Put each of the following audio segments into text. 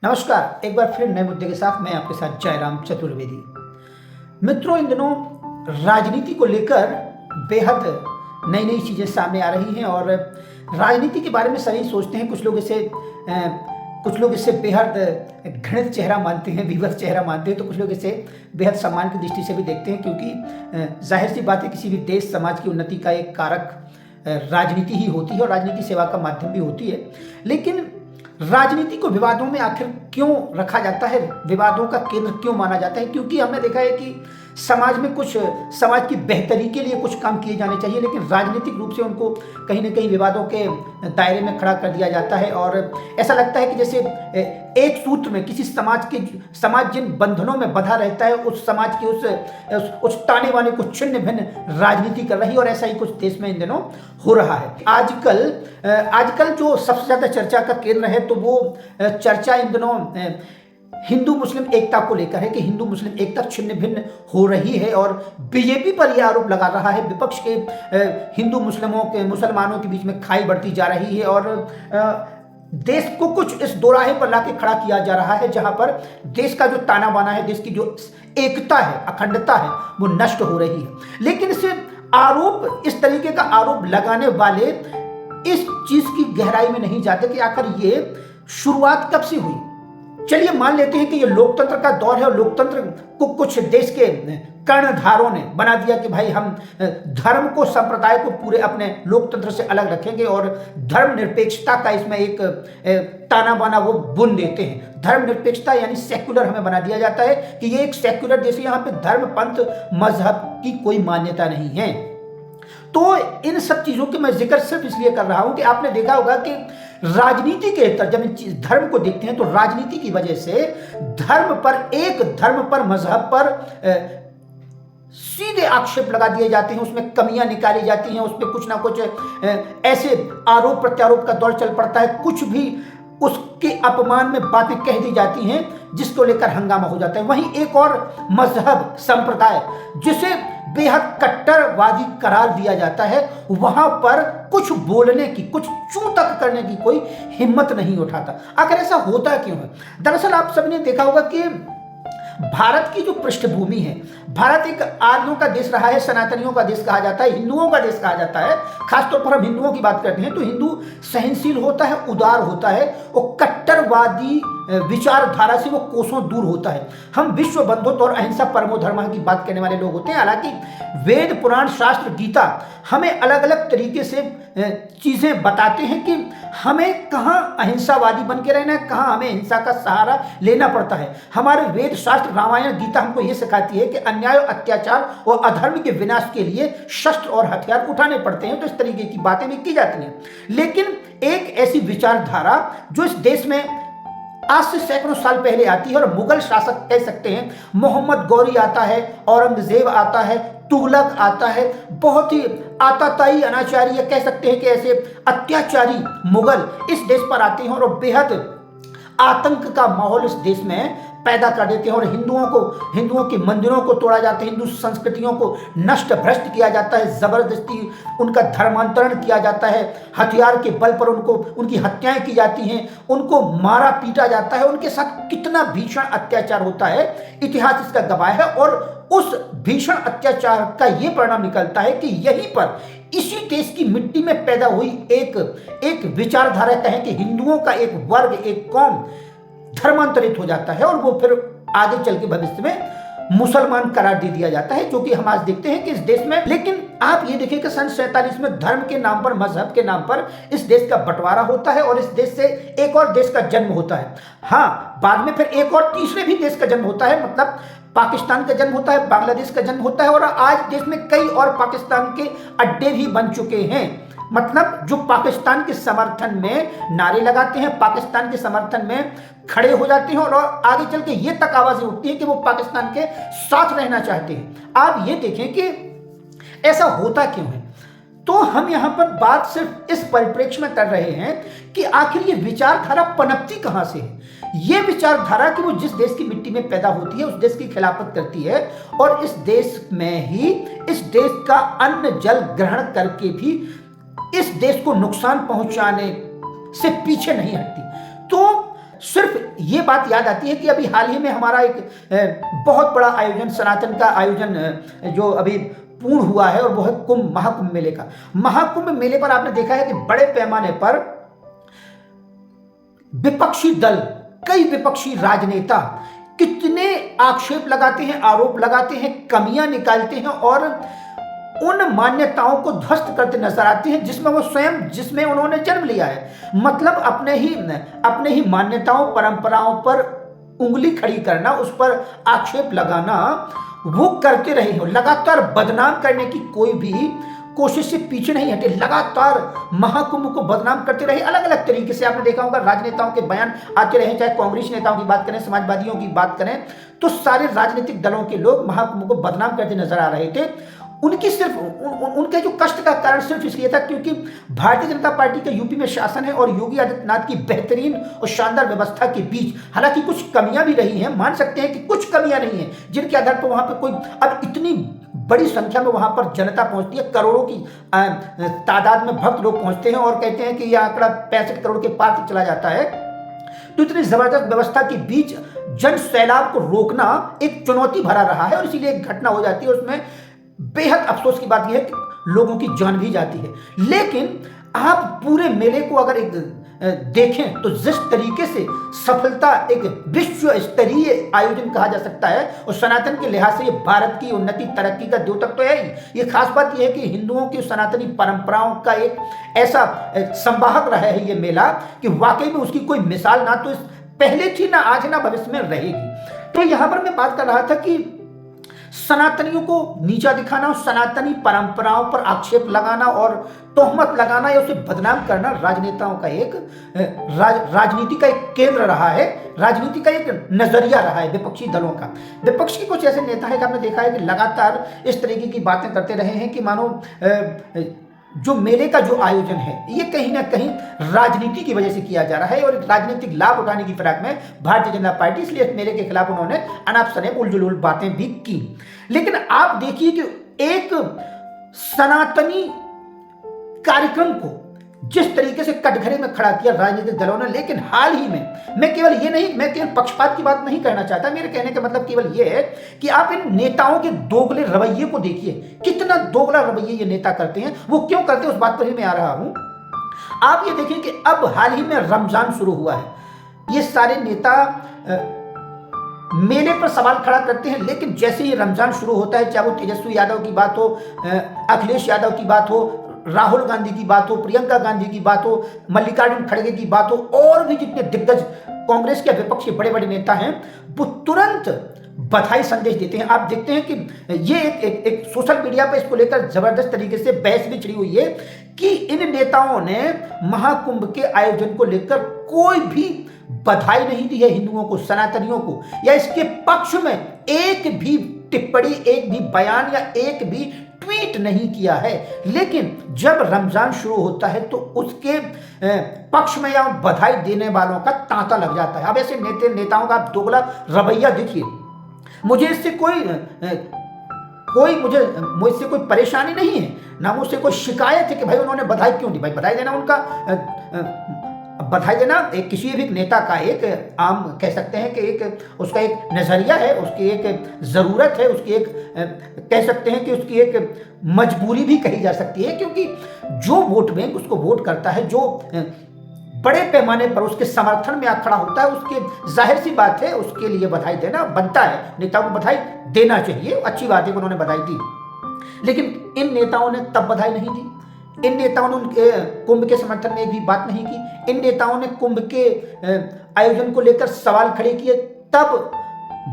नमस्कार, एक बार फिर नए मुद्दे के साथ मैं आपके साथ जयराम चतुर्वेदी। मित्रों, इन दिनों राजनीति को लेकर बेहद नई नई चीज़ें सामने आ रही हैं और राजनीति के बारे में सभी सोचते हैं। कुछ लोग इसे बेहद घृणित चेहरा मानते हैं, विवश चेहरा मानते हैं, तो कुछ लोग इसे बेहद सम्मान की दृष्टि से भी देखते हैं, क्योंकि जाहिर सी बात है, किसी भी देश समाज की उन्नति का एक कारक राजनीति ही होती है और राजनीति सेवा का माध्यम भी होती है। लेकिन राजनीति को विवादों में आखिर क्यों रखा जाता है, विवादों का केंद्र क्यों माना जाता है? क्योंकि हमने देखा है कि समाज की बेहतरी के लिए कुछ काम किए जाने चाहिए, लेकिन राजनीतिक रूप से उनको कहीं ना कहीं विवादों के दायरे में खड़ा कर दिया जाता है और ऐसा लगता है कि जैसे एक सूत्र में किसी समाज जिन बंधनों में बंधा रहता है, उस समाज के उस ताने बाने को छिन्न भिन्न राजनीति कर रही है और ऐसा ही कुछ देश में इन दिनों हो रहा है। आजकल जो सबसे ज्यादा चर्चा का केंद्र है, तो वो चर्चा इन दिनों हिंदू मुस्लिम एकता को लेकर है कि हिंदू मुस्लिम एकता छिन्न भिन्न हो रही है और बीजेपी पर यह आरोप लगा रहा है विपक्ष के हिंदू मुसलमानों के बीच में खाई बढ़ती जा रही है और देश को कुछ इस दोराहे पर लाके खड़ा किया जा रहा है जहां पर देश का जो ताना बाना है, देश की जो एकता है, अखंडता है, वो नष्ट हो रही है। लेकिन इस तरीके का आरोप लगाने वाले इस चीज की गहराई में नहीं जाते कि आखिर ये शुरुआत कब से हुई। चलिए मान लेते हैं कि ये लोकतंत्र का दौर है और लोकतंत्र को कुछ देश के कर्णधारों ने बना दिया कि भाई हम धर्म को, संप्रदाय को पूरे अपने लोकतंत्र से अलग रखेंगे और धर्मनिरपेक्षता का इसमें एक ताना बाना वो बुन देते हैं। धर्मनिरपेक्षता यानी सेक्युलर हमें बना दिया जाता है कि ये एक सेक्युलर देश है, यहाँ पे धर्म, पंथ, मजहब की कोई मान्यता नहीं है। तो इन सब चीजों के मैं जिक्र सिर्फ इसलिए कर रहा हूं कि आपने देखा होगा कि राजनीति के जब धर्म को देखते हैं तो राजनीति की वजह से धर्म पर, मजहब पर सीधे आक्षेप लगा दिए जाते हैं, उसमें कमियां निकाली जाती हैं, उसमें कुछ ना कुछ ऐसे आरोप प्रत्यारोप का दौर चल पड़ता है, कुछ भी उसके अपमान में बातें कह दी जाती हैं जिसको लेकर हंगामा हो जाता है। वहीं एक और मजहब, संप्रदाय, जिसे बेहद कट्टरवादी करार दिया जाता है, वहां पर कुछ बोलने की, कुछ चूं तक करने की कोई हिम्मत नहीं उठाता। आखिर ऐसा होता क्यों है? दरअसल आप सबने देखा होगा कि भारत की जो पृष्ठभूमि है, भारत एक आर्यों का देश रहा है, सनातनियों का देश कहा जाता है, हिंदुओं का देश कहा जाता है। खासतौर पर हम हिंदुओं की बात करते हैं तो हिंदू सहनशील होता है, उदार होता है, वो कट्टरवादी विचारधारा से वो कोसों दूर होता है। हम विश्व बंधुत्व और अहिंसा परमो धर्मः की बात करने वाले लोग होते हैं। हालांकि वेद, पुराण, शास्त्र, गीता हमें अलग अलग तरीके से चीजें बताते हैं कि हमें कहाँ अहिंसावादी बन के रहना है, कहाँ हमें हिंसा का सहारा लेना पड़ता है। हमारे वेद, शास्त्र, रामायण, गीता हमको यह सिखाती है कि अन्याय, अत्याचार और अधर्म के विनाश के लिए शस्त्र और हथियार उठाने पड़ते हैं। तो इस तरीके की बातें भी की जाती हैं। लेकिन एक ऐसी विचारधारा जो इस देश में आज से सैकड़ों साल पहले आती है और मुगल शासक कह सकते हैं, मोहम्मद गौरी आता है, औरंगजेब आता है, तुगलक आता है, बहुत ही आताताई, अनाचारी, कह सकते हैं कि ऐसे अत्याचारी मुगल इस देश पर आते हैं और बेहद आतंक का माहौल इस देश में पैदा कर देते हैं और हिंदुओं के मंदिरों को तोड़ा जाता है, हिंदू संस्कृतियों को नष्ट भ्रष्ट किया जाता है, जबरदस्ती उनका धर्मांतरण किया जाता है, हथियार के बल पर उनकी हत्याएं की जाती हैं, उनको मारा पीटा जाता है। उनके साथ कितना भीषण अत्याचार होता है, इतिहास इसका गवाह है। और उस भीषण अत्याचार का यह परिणाम निकलता है कि यहीं पर इसी देश की मिट्टी में पैदा हुई एक विचारधारा कहें कि हिंदुओं का एक वर्ग, एक कौम धर्मांतरित हो जाता है और वो फिर आगे चल के भविष्य में मुसलमान करार दे दिया जाता है, जो कि हम आज देखते हैं कि इस देश में। लेकिन आप ये देखिए कि सन 47 में धर्म के नाम पर, मजहब के नाम पर इस देश का बंटवारा होता है और इस देश से एक और देश का जन्म होता है। हाँ, बाद में फिर एक और तीसरे भी देश का जन्म होता है, मतलब पाकिस्तान का जन्म होता है, बांग्लादेश का जन्म होता है और आज देश में कई और पाकिस्तान के अड्डे भी बन चुके हैं। मतलब जो पाकिस्तान के समर्थन में नारे लगाते हैं, पाकिस्तान के समर्थन में खड़े हो जाते हैं और आगे चल के ये तक आवाजें उठती हैं कि वो पाकिस्तान के साथ रहना चाहते हैं। आप ये देखें कि ऐसा होता क्यों है। तो हम यहां पर बात सिर्फ इस परिप्रेक्ष्य में कर रहे हैं कि आखिर ये विचारधारा पनपती कहां से है। ये विचारधारा कि वो जिस देश की मिट्टी में पैदा होती है उस देश की खिलाफत करती है और इस देश में ही इस देश का अन्न जल ग्रहण करके भी इस देश को नुकसान पहुंचाने से पीछे नहीं हटती। तो सिर्फ ये बात याद आती है कि अभी हाल ही में हमारा एक बहुत बड़ा आयोजन, सनातन का आयोजन जो अभी पूर्ण हुआ है, और वो है महाकुंभ मेले का। महाकुंभ मेले पर आपने देखा है कि बड़े पैमाने पर विपक्षी दल, कई विपक्षी राजनेता कितने आक्षेप लगाते हैं, आरोप लगाते हैं, कमियां निकालते हैं और उन मान्यताओं को ध्वस्त करते नजर आते हैं जिसमें वो स्वयं, जिसमें उन्होंने जन्म लिया है। मतलब अपने ही मान्यताओं, परंपराओं पर उंगली खड़ी करना, उस पर आक्षेप लगाना, वो करते रहे हो। लगातार बदनाम करने की कोई भी कोशिश से पीछे नहीं हटे, लगातार महाकुंभ को बदनाम करते रहे। अलग अलग तरीके से आपने देखा होगा राजनेताओं के बयान आते रहे, चाहे कांग्रेस नेताओं की बात करें, समाजवादियों की बात करें, तो सारे राजनीतिक दलों के लोग महाकुंभ को बदनाम करते नजर आ रहे थे। उनकी सिर्फ उनके जो कष्ट का कारण सिर्फ इसलिए था क्योंकि भारतीय जनता पार्टी का यूपी में शासन है और योगी आदित्यनाथ की बेहतरीन और शानदार व्यवस्था के बीच हालांकि कुछ कमियां भी रही हैं, मान सकते हैं कि कुछ कमियां नहीं हैं जिनके आधार पर वहां पर कोई, अब इतनी बड़ी संख्या में वहां पर जनता पहुंचती है, करोड़ों की तादाद में भक्त लोग पहुंचते हैं और कहते हैं कि यह आंकड़ा 65 करोड़ के पार तक चला जाता है। तो इतनी जबरदस्त व्यवस्था के बीच जन सैलाब को रोकना एक चुनौती भरा रहा है और इसीलिए एक घटना हो जाती है, उसमें बेहद अफसोस की बात यह है कि लोगों की जान भी जाती है। लेकिन आप पूरे मेले को अगर एक देखें तो जिस तरीके से सफलता, एक विश्व स्तरीय आयोजन कहा जा सकता है और सनातन के लिहाज से ये भारत की उन्नति तरक्की का द्योतक तो है ही। ये खास बात यह है कि हिंदुओं की सनातनी परंपराओं का एक ऐसा संवाहक रहा है ये मेला कि वाकई में उसकी कोई मिसाल ना तो पहले थी, ना आज, ना भविष्य में रहेगी। तो यहां पर मैं बात कर रहा था कि सनातनियों को नीचा दिखाना, सनातनी परंपराओं पर आक्षेप लगाना और तोहमत लगाना या उसे बदनाम करना राजनेताओं का एक राजनीति का एक केंद्र रहा है, राजनीति का एक नजरिया रहा है विपक्षी दलों का। विपक्ष के कुछ ऐसे नेता है कि आपने देखा है कि लगातार इस तरीके की बातें करते रहे हैं कि मानो जो मेले का जो आयोजन है ये कहीं ना कहीं राजनीति की वजह से किया जा रहा है और राजनीतिक लाभ उठाने की फिराक में भारतीय जनता पार्टी, इसलिए इस मेले के खिलाफ उन्होंने अनाप शनाप उलझुल बातें भी की। लेकिन आप देखिए कि एक सनातनी कार्यक्रम को जिस तरीके से कटघरे में खड़ा किया राजनीतिक दलों ने, लेकिन हाल ही में मैं केवल पक्षपात की बात नहीं करना चाहता, मेरे कहने का मतलब केवल यह है कि आप इन नेताओं के दोगले रवैये को देखिए, कितना दोगला रवैये ये नेता करते हैं। वो क्यों करते हैं उस बात पर ही मैं आ रहा हूं। आप ये देखिए कि अब हाल ही में रमजान शुरू हुआ है, ये सारे नेता मेले पर सवाल खड़ा करते हैं, लेकिन जैसे ही रमजान शुरू होता है, चाहे वो तेजस्वी यादव की बात हो, अखिलेश यादव की बात हो, राहुल गांधी की बात हो, प्रियंका गांधी की बात हो, मल्लिकार्जुन खड़गे की बात हो, और भी जितने दिग्गज कांग्रेस के विपक्षी बड़े बड़े नेता हैं वो तुरंत बधाई संदेश देते हैं। आप देखते हैं कि ये एक सोशल मीडिया पर इसको लेकर जबरदस्त तरीके से बहस भी छिड़ी हुई है कि इन नेताओं ने महाकुंभ के आयोजन को लेकर कोई भी बधाई नहीं दी है हिंदुओं को, सनातनियों को, या इसके पक्ष में एक भी टिप्पणी, एक भी बयान या एक भी ट्वीट नहीं किया है। लेकिन जब रमजान शुरू होता है तो उसके पक्ष में या बधाई देने वालों का तांता लग जाता है। अब ऐसे नेताओं का आप दोगला रवैया देखिए। मुझे इससे मुझसे कोई परेशानी नहीं है, ना मुझसे कोई शिकायत है कि भाई उन्होंने बधाई क्यों दी। भाई बधाई देना बधाई देना एक किसी भी नेता का एक आम कह सकते हैं कि एक उसका एक नजरिया है, उसकी एक जरूरत है, उसकी एक कह सकते हैं कि उसकी एक मजबूरी भी कही जा सकती है, क्योंकि जो वोट बैंक उसको वोट करता है, जो बड़े पैमाने पर उसके समर्थन में खड़ा होता है, उसके जाहिर सी बात है उसके लिए बधाई देना बनता है। नेताओं को बधाई देना चाहिए, अच्छी बात है कि उन्होंने बधाई दी। लेकिन इन नेताओं ने तब बधाई नहीं दी, इन नेताओं ने उनके कुंभ के समर्थन में एक भी बात नहीं की, इन नेताओं ने कुंभ के आयोजन को लेकर सवाल खड़े किए, तब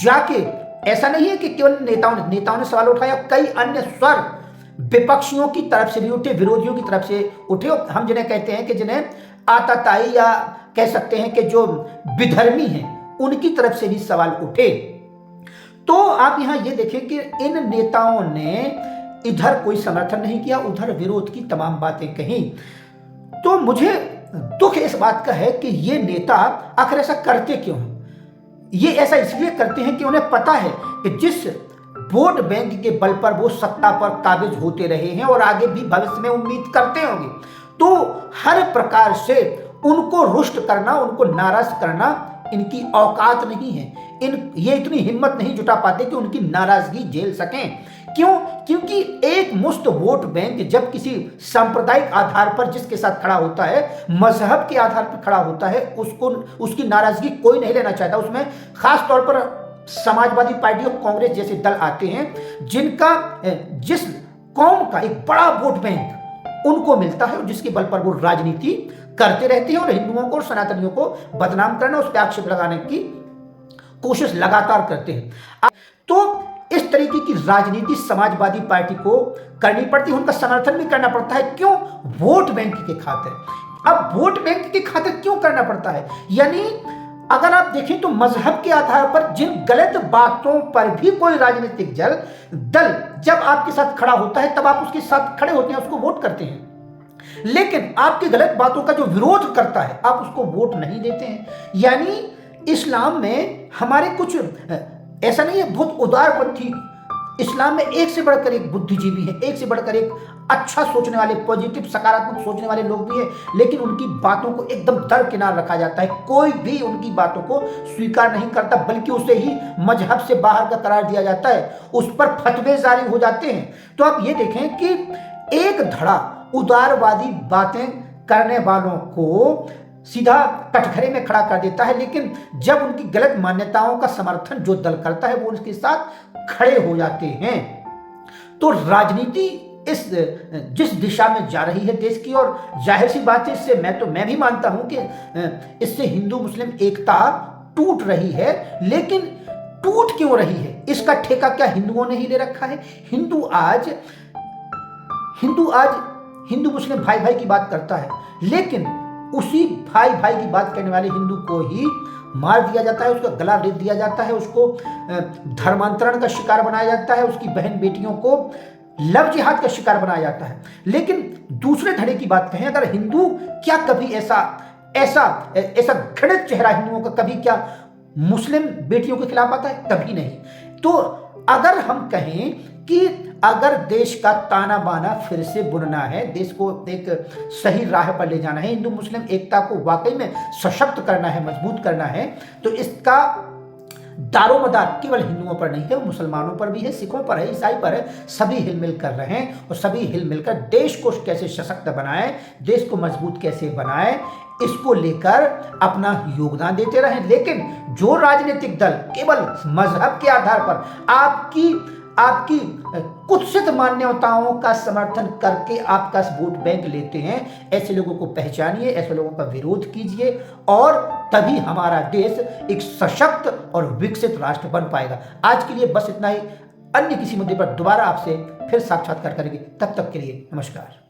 जाके ऐसा नहीं है कि केवल नेताओं ने सवाल उठाया, कई अन्य स्वर विपक्षियों की तरफ से भी उठे, विरोधियों की तरफ से उठे। हम जिन्हें कहते हैं कि जिन्हें आताताई या कह सकते हैं कि जो विधर्मी हैं, उनकी तरफ से भी सवाल उठे। तो आप यहां ये देखें कि इन नेताओं ने इधर कोई समर्थन नहीं किया, उधर विरोध की तमाम बातें कही। तो मुझे दुख इस बात का है कि ये नेता आखिर ऐसा करते क्यों हैं। ये ऐसा इसलिए करते हैं कि उन्हें पता है कि जिस वोट बैंक के बल पर वो सत्ता पर काबिज होते रहे हैं और आगे भी भविष्य में उम्मीद करते होंगे, तो हर प्रकार से उनको रुष्ट करना, उनको नाराज करना इनकी औकात नहीं है, ये इतनी हिम्मत नहीं जुटा पाते कि उनकी नाराजगी झेल सकें। क्यों? क्योंकि एक मुश्त वोट बैंक जब किसी सांप्रदायिक आधार पर जिसके साथ खड़ा होता है, मजहब के आधार पर खड़ा होता है, उसकी नाराजगी कोई नहीं लेना चाहता। उसमें खास तौर पर समाजवादी पार्टी और कांग्रेस जैसे दल आते हैं जिस कौम का एक बड़ा वोट बैंक उनको मिलता है और जिसके बल पर वो राजनीति करते रहते हैं और हिंदुओं को और सनातनियों को बदनाम करना, उस पर आक्षेप लगाने की कोशिश लगातार करते हैं। तो इस तरीके की राजनीति समाजवादी पार्टी को करनी पड़ती है, उनका समर्थन भी करना पड़ता है। क्यों? वोट बैंक के खातिर। अब वोट बैंक के खातिर क्यों करना पड़ता है? यानी अगर आप देखें तो मजहब के आधार पर जिन गलत बातों पर भी कोई राजनीतिक दल जब आपके साथ खड़ा होता है तब आप उसके साथ खड़े होते हैं, उसको वोट करते हैं। लेकिन आपकी गलत बातों का जो विरोध करता है आप उसको वोट नहीं देते हैं। यानी इस्लाम में हमारे कुछ ऐसा नहीं है, बहुत उदारपंथी इस्लाम में एक से बढ़कर एक बुद्धिजीवी है, एक से बढ़कर एक अच्छा सोचने वाले, पॉजिटिव सकारात्मक सोचने वाले लोग भी हैं, लेकिन उनकी बातों को एकदम दरकिनार रखा जाता है। कोई भी उनकी बातों को स्वीकार नहीं करता, बल्कि उसे ही मजहब से बाहर का करार दिया जाता है, उस पर फतवे जारी हो जाते हैं। तो आप ये देखें कि एक धड़ा उदारवादी बातें करने वालों को सीधा कटघरे में खड़ा कर देता है, लेकिन जब उनकी गलत मान्यताओं का समर्थन जो दल करता है वो उसके साथ खड़े हो जाते हैं। तो राजनीति जिस दिशा में जा रही है देश की, और जाहिर सी बात है इससे मैं भी मानता हूं कि इससे हिंदू मुस्लिम एकता टूट रही है। लेकिन टूट क्यों रही है, इसका ठेका क्या हिंदुओं ने ही ले रखा है? हिंदू आज हिंदू मुस्लिम भाई भाई की बात करता है, लेकिन उसी भाई भाई की बात करने वाले हिंदू को ही मार दिया जाता है, उसका गला रेत दिया जाता है, उसको धर्मांतरण का शिकार बनाया जाता है, उसकी बहन बेटियों को लव जिहाद का शिकार बनाया जाता है। लेकिन दूसरे धड़े की बात कहें, अगर हिंदू क्या कभी ऐसा घृणित चेहरा हिंदुओं का कभी क्या मुस्लिम बेटियों के खिलाफ आता है? कभी नहीं। तो अगर हम कहें कि अगर देश का ताना बाना फिर से बुनना है, देश को एक सही राह पर ले जाना है, हिंदू मुस्लिम एकता को वाकई में सशक्त करना है, मजबूत करना है, तो इसका दारोमदार केवल हिंदुओं पर नहीं है, वो मुसलमानों पर भी है, सिखों पर है, ईसाई पर है। सभी हिलमिल कर रहे हैं और सभी हिलमिल कर देश को कैसे सशक्त बनाए, देश को मजबूत कैसे बनाए, इसको लेकर अपना योगदान देते रहें। लेकिन जो राजनीतिक दल केवल मजहब के आधार पर आपकी कुत्सित मान्यताओं का समर्थन करके आपका वोट बैंक लेते हैं, ऐसे लोगों को पहचानिए, ऐसे लोगों का विरोध कीजिए, और तभी हमारा देश एक सशक्त और विकसित राष्ट्र बन पाएगा। आज के लिए बस इतना ही। अन्य किसी मुद्दे पर दोबारा आपसे फिर साक्षात्कार करेंगे। तब तक के लिए नमस्कार।